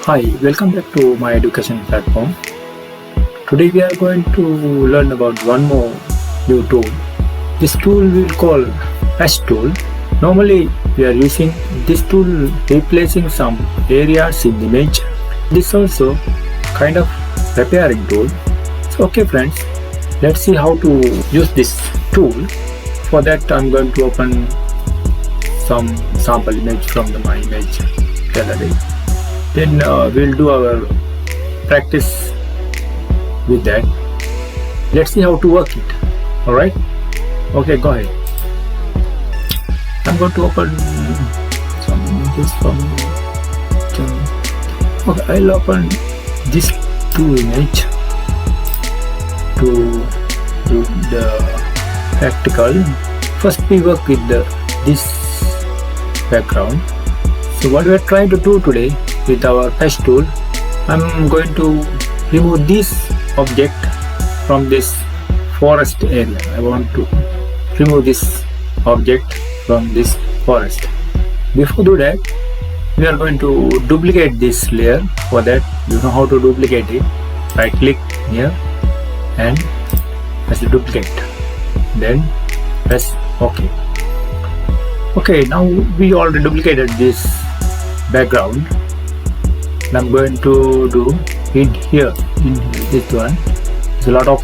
Hi, welcome back to my education platform. Today we are going to learn about one more new tool. This tool we will call Patch tool. Normally we are using this tool replacing some areas in the image. This also kind of repairing tool. So okay friends, let's see how to use this tool. For that I'm going to open some sample image from my image gallery. Then we'll do our practice with that. Let's see how to work it. Alright? Okay, go ahead. I'm going to open some images from okay, I'll open this two image to do the practical. First we work with this background. So what we are trying to do today with our patch tool, I'm going to remove this object from this forest area. I want to remove this object from this forest. Before do that, we are going to duplicate this layer. For that, you know how to duplicate it. Right click here and press duplicate. Then press OK. Okay, now we already duplicated this background. I'm going to do in here this one. There's a lot of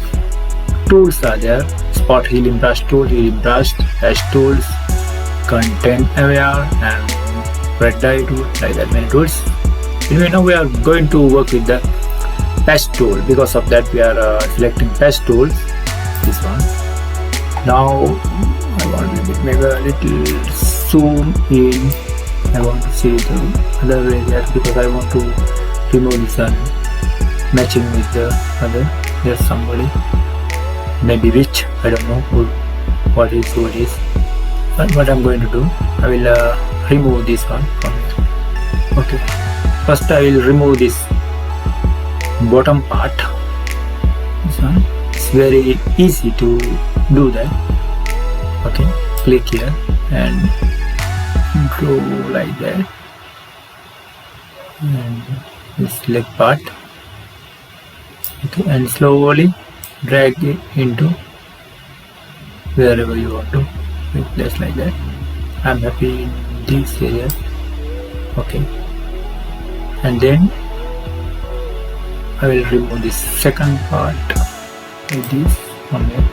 tools are there: spot healing brush tool, healing brush, patch tools, content aware, and red dye tool, like that many tools. Anyway, now we are going to work with the patch tool. Because of that we are selecting patch tools, this one. Now I want maybe a little zoom in. I want to see the other areas because I want to remove this one matching with the other. There's somebody, maybe rich, I don't know who it is. But what I'm going to do, I will remove this one from it. Okay, first I will remove this bottom part. This one, it's very easy to do that. Okay, click here and go like that, and this leg part. Okay, and slowly drag it into wherever you want to replace, like that. I'm happy in this area. Okay, and then I will remove this second part like this from here.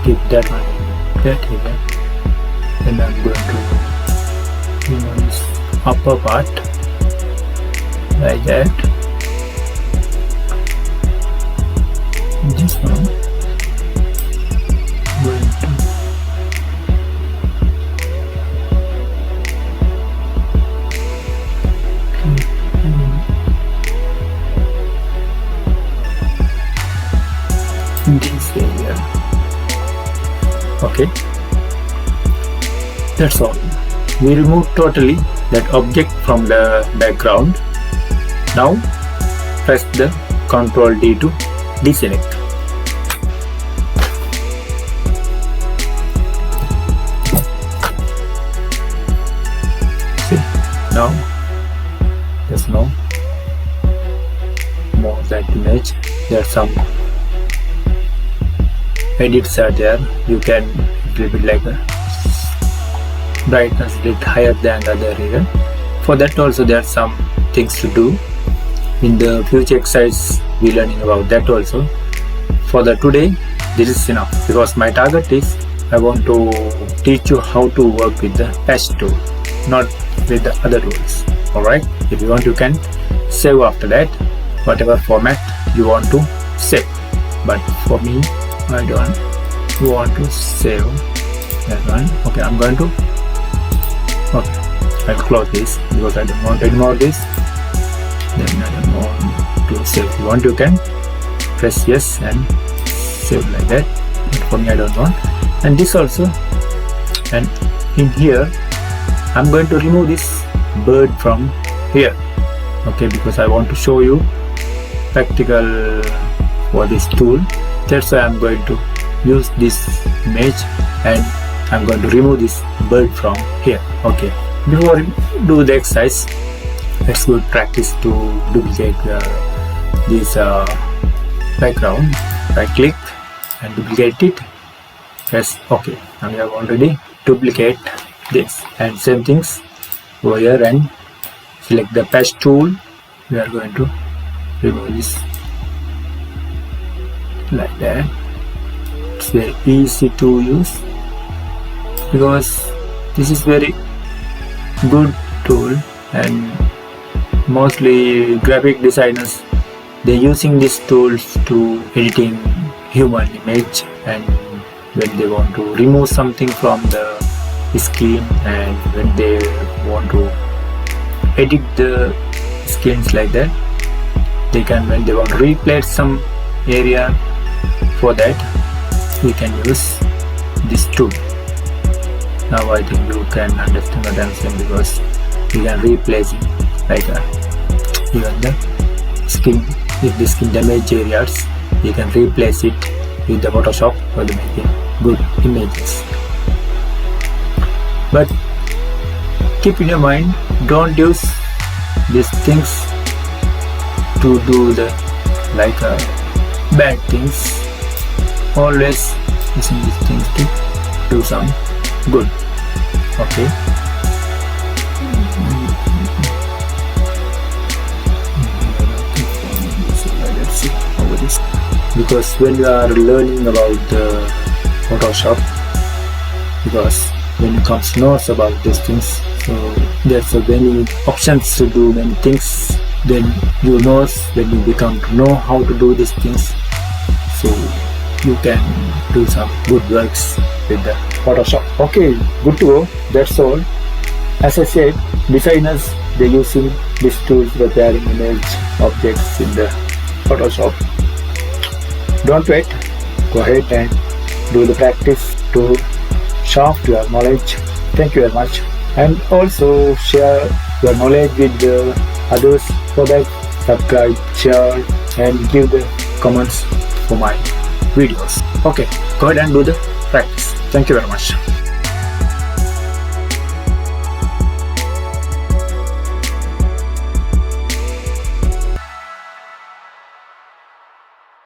Keep that one, that here. Then I'm going to remove this upper part like that. This one going to this area. Okay, that's all. We remove totally that object from the background. Now press the Ctrl D to deselect. See, now there's no more that image. There's some edits are there. You can a little bit like a brightness bit higher than the other area. For that also there are some things to do. In the future exercise we learning about that also. For the today this is enough, because my target is I want to teach you how to work with the patch tool, not with the other tools. Alright, if you want you can save after that, whatever format you want to save. But for me, I don't want to save that one. Okay, I'm going to, okay, I'll close this because I don't want any more this. Then I don't want to save. If you want you can press yes and save like that. But for me I don't want. And this also, and in here I'm going to remove this bird from here. Okay, because I want to show you practical for this tool. That's why I'm going to use this image and I'm going to remove this bird from here. Okay, before we do the exercise, let's go practice to duplicate this background. Right click and duplicate it. Yes, okay, now we have already duplicate this, and same things over here and select the patch tool. We are going to remove this like that. It's very easy to use because this is very good tool, and mostly graphic designers, they're using these tools to editing human image, and when they want to remove something from the skin, and when they want to edit the skins like that, they can, when they want to replace some area, for that we can use this tool. Now I think you can understand what I'm saying, because we can replace it like even the skin, with the skin damage areas, you can replace it with the Photoshop for the making good images. But keep in your mind, don't use these things to do the bad things. Always using these things to do some good. Okay. Let's see how it is. Because when you are learning about the Photoshop, because when you come to know about these things, so there's many options to do many things. Then you know, when you become to know how to do these things, so you can do some good works with the Photoshop. Okay, good to go. That's all. As I said, designers, they're using these tools for preparing image objects in the Photoshop. Don't wait. Go ahead and do the practice to sharpen your knowledge. Thank you very much. And also share your knowledge with the others. For that, subscribe, share, and give the comments for my videos. Okay, go ahead and do the practice. Thank you very much.